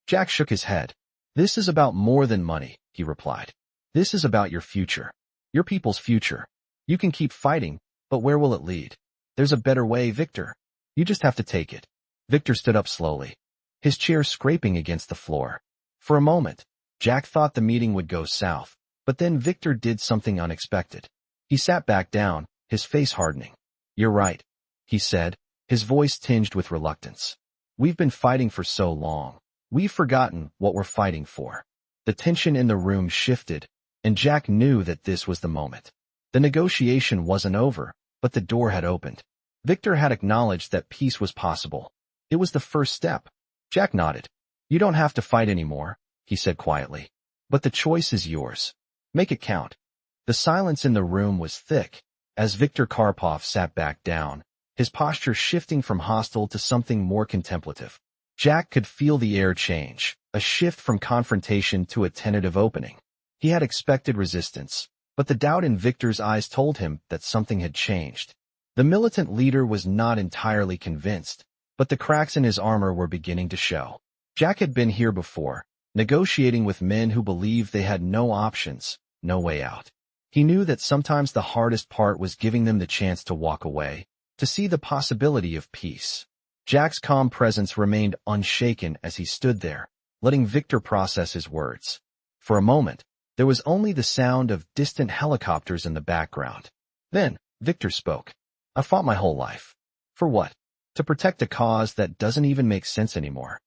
Jack shook his head. "This is about more than money," he replied. "This is about your future. Your people's future. You can keep fighting, but where will it lead?" There's a better way, Viktor. You just have to take it. Viktor stood up slowly, his chair scraping against the floor. For a moment, Jack thought the meeting would go south, but then Viktor did something unexpected. He sat back down, his face hardening. You're right, he said, his voice tinged with reluctance. We've been fighting for so long. We've forgotten what we're fighting for. The tension in the room shifted, and Jack knew that this was the moment. The negotiation wasn't over, but the door had opened. Viktor had acknowledged that peace was possible. It was the first step. Jack nodded. You don't have to fight anymore, he said quietly. But the choice is yours. Make it count. The silence in the room was thick, as Viktor Karpov sat back down, his posture shifting from hostile to something more contemplative. Jack could feel the air change, a shift from confrontation to a tentative opening. He had expected resistance, but the doubt in Viktor's eyes told him that something had changed. The militant leader was not entirely convinced, but the cracks in his armor were beginning to show. Jack had been here before, negotiating with men who believed they had no options, no way out. He knew that sometimes the hardest part was giving them the chance to walk away, to see the possibility of peace. Jack's calm presence remained unshaken as he stood there, letting Viktor process his words. For a moment, there was only the sound of distant helicopters in the background. Then, Viktor spoke. I fought my whole life. For what? To protect a cause that doesn't even make sense anymore.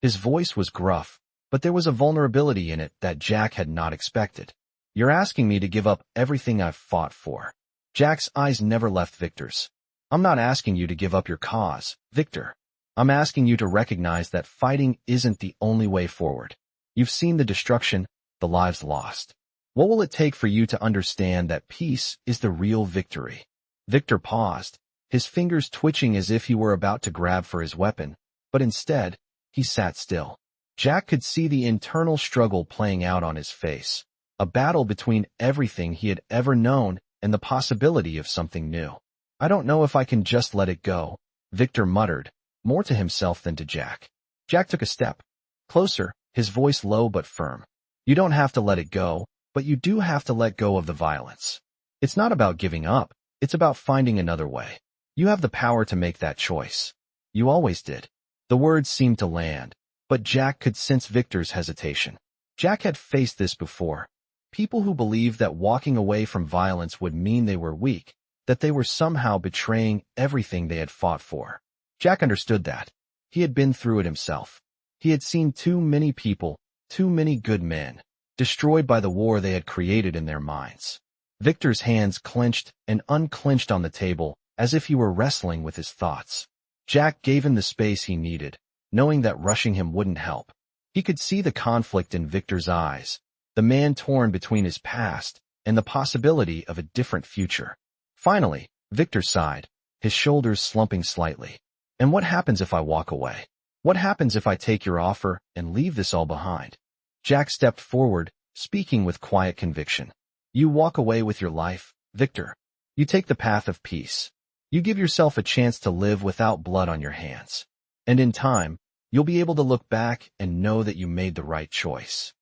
His voice was gruff, but there was a vulnerability in it that Jack had not expected. You're asking me to give up everything I've fought for. Jack's eyes never left Viktor's. I'm not asking you to give up your cause, Viktor. I'm asking you to recognize that fighting isn't the only way forward. You've seen the destruction, the lives lost. What will it take for you to understand that peace is the real victory? Viktor paused, his fingers twitching as if he were about to grab for his weapon, but instead, he sat still. Jack could see the internal struggle playing out on his face, a battle between everything he had ever known and the possibility of something new. I don't know if I can just let it go, Viktor muttered, more to himself than to Jack. Jack took a step closer, his voice low but firm. You don't have to let it go, but you do have to let go of the violence. It's not about giving up, it's about finding another way. You have the power to make that choice. You always did. The words seemed to land, but Jack could sense Viktor's hesitation. Jack had faced this before. People who believed that walking away from violence would mean they were weak, that they were somehow betraying everything they had fought for. Jack understood that. He had been through it himself. He had seen too many people, too many good men, destroyed by the war they had created in their minds. Viktor's hands clenched and unclenched on the table, as if he were wrestling with his thoughts. Jack gave him the space he needed, knowing that rushing him wouldn't help. He could see the conflict in Viktor's eyes, the man torn between his past and the possibility of a different future. Finally, Viktor sighed, his shoulders slumping slightly. And what happens if I walk away? What happens if I take your offer and leave this all behind? Jack stepped forward, speaking with quiet conviction. You walk away with your life, Viktor. You take the path of peace. You give yourself a chance to live without blood on your hands. And in time, you'll be able to look back and know that you made the right choice.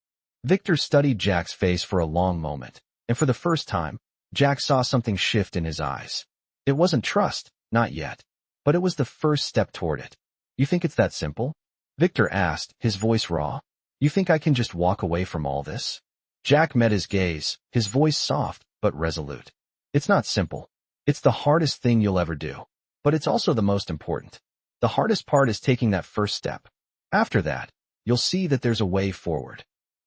Viktor studied Jack's face for a long moment, and for the first time, Jack saw something shift in his eyes. It wasn't trust, not yet, but it was the first step toward it. You think it's that simple? Viktor asked, his voice raw. You think I can just walk away from all this? Jack met his gaze, his voice soft but resolute. It's not simple. It's the hardest thing you'll ever do, but it's also the most important. The hardest part is taking that first step. After that, you'll see that there's a way forward.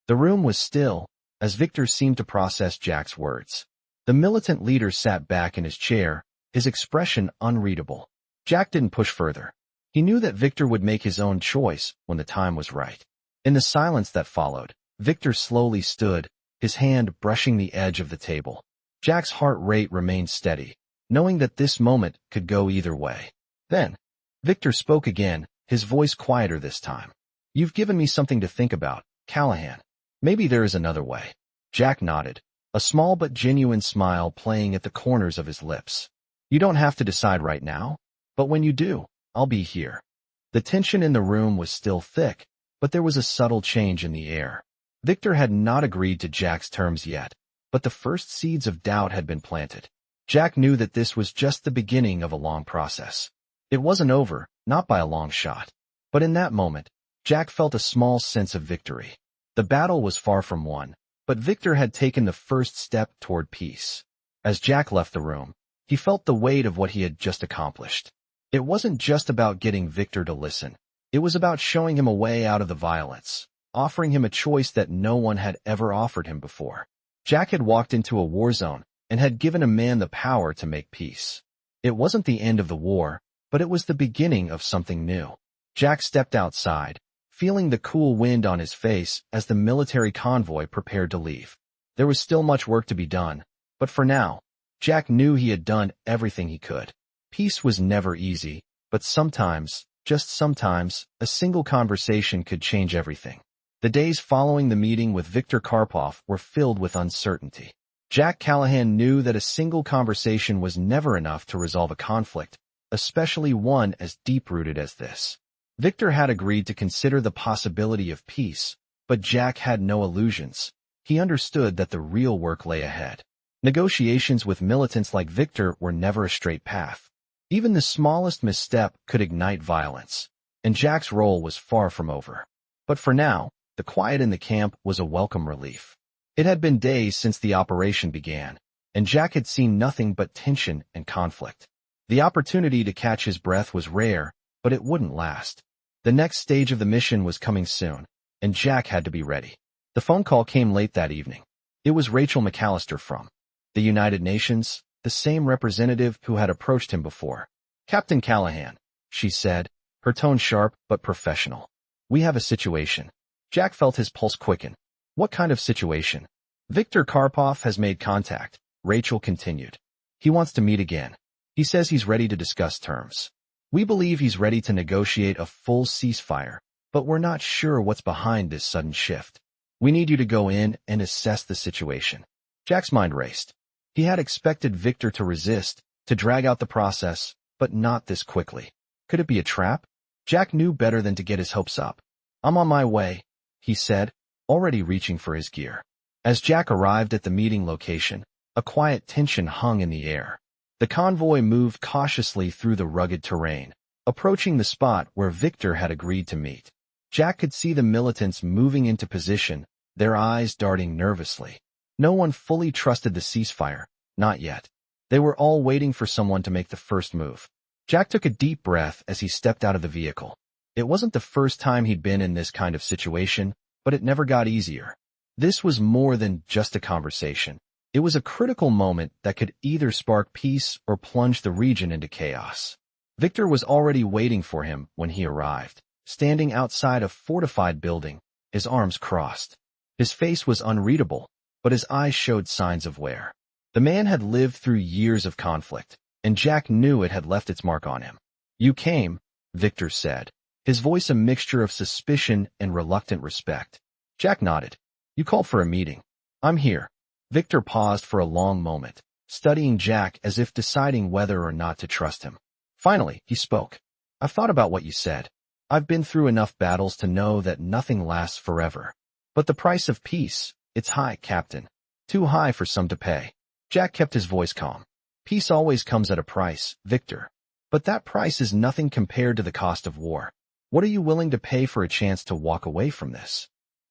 The room was still, as Viktor seemed to process Jack's words. The militant leader sat back in his chair, his expression unreadable. Jack didn't push further. He knew that Viktor would make his own choice when the time was right. In the silence that followed, Viktor slowly stood, his hand brushing the edge of the table. Jack's heart rate remained steady, knowing that this moment could go either way. Then, Viktor spoke again, his voice quieter this time. You've given me something to think about, Callahan. Maybe there is another way. Jack nodded, a small but genuine smile playing at the corners of his lips. You don't have to decide right now, but when you do, I'll be here. The tension in the room was still thick, but there was a subtle change in the air. Viktor had not agreed to Jack's terms yet, but the first seeds of doubt had been planted. Jack knew that this was just the beginning of a long process. It wasn't over, not by a long shot. But in that moment, Jack felt a small sense of victory. The battle was far from won, but Viktor had taken the first step toward peace. As Jack left the room, he felt the weight of what he had just accomplished. It wasn't just about getting Viktor to listen. It was about showing him a way out of the violence, offering him a choice that no one had ever offered him before. Jack had walked into a war zone and had given a man the power to make peace. It wasn't the end of the war, but it was the beginning of something new. Jack stepped outside, feeling the cool wind on his face as the military convoy prepared to leave. There was still much work to be done, but for now, Jack knew he had done everything he could. Peace was never easy, but sometimes, just sometimes, a single conversation could change everything. The days following the meeting with Viktor Karpov were filled with uncertainty. Jack Callahan knew that a single conversation was never enough to resolve a conflict, especially one as deep-rooted as this. Viktor had agreed to consider the possibility of peace, but Jack had no illusions. He understood that the real work lay ahead. Negotiations with militants like Viktor were never a straight path. Even the smallest misstep could ignite violence, and Jack's role was far from over. But for now, the quiet in the camp was a welcome relief. It had been days since the operation began, and Jack had seen nothing but tension and conflict. The opportunity to catch his breath was rare, but it wouldn't last. The next stage of the mission was coming soon, and Jack had to be ready. The phone call came late that evening. It was Rachel McAllister from the United Nations, the same representative who had approached him before. "Captain Callahan," she said, her tone sharp but professional. "We have a situation." Jack felt his pulse quicken. "What kind of situation?" "Viktor Karpov has made contact," Rachel continued. "He wants to meet again. He says he's ready to discuss terms. We believe he's ready to negotiate a full ceasefire, but we're not sure what's behind this sudden shift. We need you to go in and assess the situation." Jack's mind raced. He had expected Viktor to resist, to drag out the process, but not this quickly. Could it be a trap? Jack knew better than to get his hopes up. "I'm on my way," he said, already reaching for his gear. As Jack arrived at the meeting location, a quiet tension hung in the air. The convoy moved cautiously through the rugged terrain, approaching the spot where Viktor had agreed to meet. Jack could see the militants moving into position, their eyes darting nervously. No one fully trusted the ceasefire, not yet. They were all waiting for someone to make the first move. Jack took a deep breath as he stepped out of the vehicle. It wasn't the first time he'd been in this kind of situation, but it never got easier. This was more than just a conversation. It was a critical moment that could either spark peace or plunge the region into chaos. Viktor was already waiting for him when he arrived, standing outside a fortified building, his arms crossed. His face was unreadable, but his eyes showed signs of wear. The man had lived through years of conflict, and Jack knew it had left its mark on him. "You came," Viktor said, his voice a mixture of suspicion and reluctant respect. Jack nodded. "You called for a meeting. I'm here." Viktor paused for a long moment, studying Jack as if deciding whether or not to trust him. Finally, he spoke. "I've thought about what you said. I've been through enough battles to know that nothing lasts forever. But the price of peace, it's high, Captain. Too high for some to pay." Jack kept his voice calm. "Peace always comes at a price, Viktor. But that price is nothing compared to the cost of war. What are you willing to pay for a chance to walk away from this?"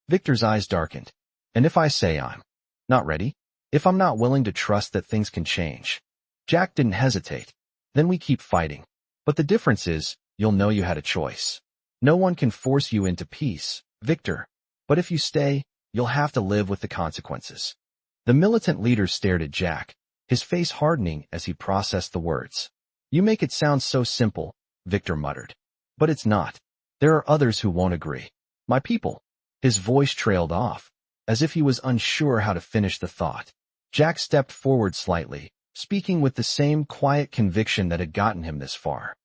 Viktor's eyes darkened. "And if I say I'm not ready? If I'm not willing to trust that things can change?" Jack didn't hesitate. "Then we keep fighting. But the difference is, you'll know you had a choice. No one can force you into peace, Viktor. But if you stay, you'll have to live with the consequences." The militant leader stared at Jack, his face hardening as he processed the words. "You make it sound so simple," Viktor muttered. "But it's not. There are others who won't agree. My people." His voice trailed off, as if he was unsure how to finish the thought. Jack stepped forward slightly, speaking with the same quiet conviction that had gotten him this far.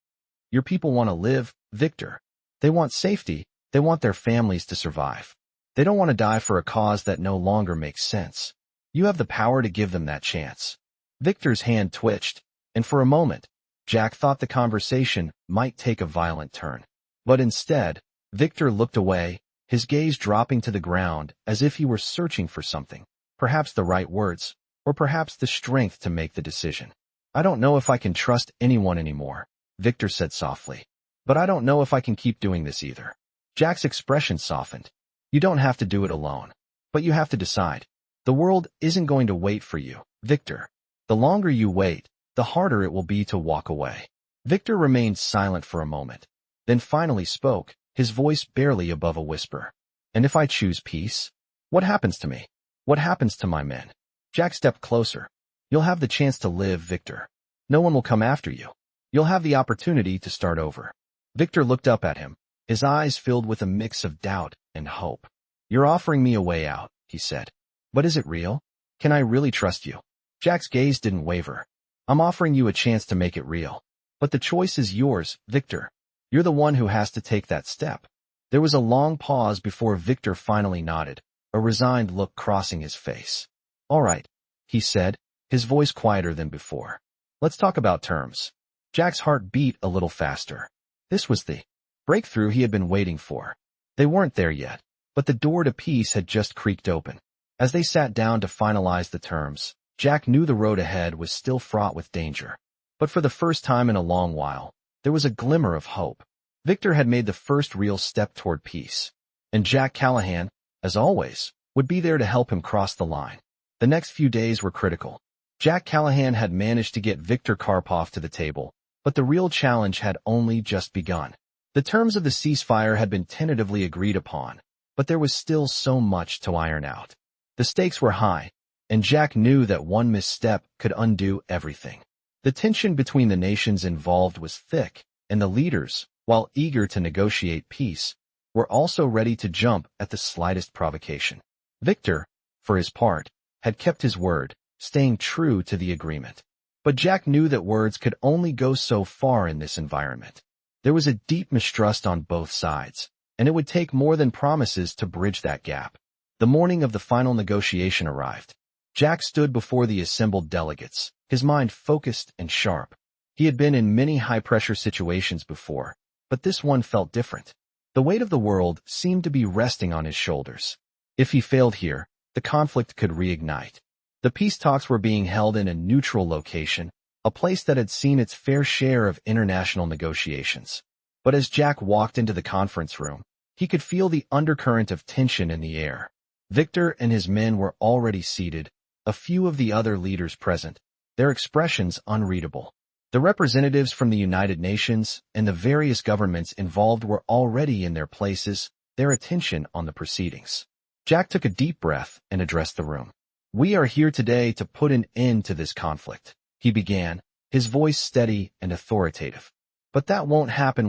"Your people want to live, Viktor. They want safety. They want their families to survive. They don't want to die for a cause that no longer makes sense. You have the power to give them that chance." Viktor's hand twitched, and for a moment, Jack thought the conversation might take a violent turn. But instead, Viktor looked away, his gaze dropping to the ground as if he were searching for something, perhaps the right words, or perhaps the strength to make the decision. I don't know if I can trust anyone anymore, Viktor said softly. But I don't know if I can keep doing this either. Jack's expression softened. You don't have to do it alone. But you have to decide. The world isn't going to wait for you, Viktor. The longer you wait, the harder it will be to walk away. Viktor remained silent for a moment, then finally spoke, his voice barely above a whisper. And if I choose peace? What happens to me? What happens to my men? Jack stepped closer. You'll have the chance to live, Viktor. No one will come after you. You'll have the opportunity to start over. Viktor looked up at him, his eyes filled with a mix of doubt and hope. You're offering me a way out, he said. But is it real? Can I really trust you? Jack's gaze didn't waver. I'm offering you a chance to make it real. But the choice is yours, Viktor. You're the one who has to take that step. There was a long pause before Viktor finally nodded, a resigned look crossing his face. All right, he said, his voice quieter than before. Let's talk about terms. Jack's heart beat a little faster. This was the breakthrough he had been waiting for. They weren't there yet, but the door to peace had just creaked open. As they sat down to finalize the terms, Jack knew the road ahead was still fraught with danger. But for the first time in a long while, there was a glimmer of hope. Viktor had made the first real step toward peace. And Jack Callahan, as always, would be there to help him cross the line. The next few days were critical. Jack Callahan had managed to get Viktor Karpov to the table, but the real challenge had only just begun. The terms of the ceasefire had been tentatively agreed upon, but there was still so much to iron out. The stakes were high, and Jack knew that one misstep could undo everything. The tension between the nations involved was thick, and the leaders, while eager to negotiate peace, were also ready to jump at the slightest provocation. Viktor, for his part, had kept his word, staying true to the agreement. But Jack knew that words could only go so far in this environment. There was a deep mistrust on both sides, and it would take more than promises to bridge that gap. The morning of the final negotiation arrived. Jack stood before the assembled delegates, his mind focused and sharp. He had been in many high-pressure situations before, but this one felt different. The weight of the world seemed to be resting on his shoulders. If he failed here, the conflict could reignite. The peace talks were being held in a neutral location, a place that had seen its fair share of international negotiations. But as Jack walked into the conference room, he could feel the undercurrent of tension in the air. Viktor and his men were already seated, a few of the other leaders present, their expressions unreadable. The representatives from the United Nations and the various governments involved were already in their places, their attention on the proceedings. Jack took a deep breath and addressed the room. We are here today to put an end to this conflict, he began, his voice steady and authoritative. But that won't happen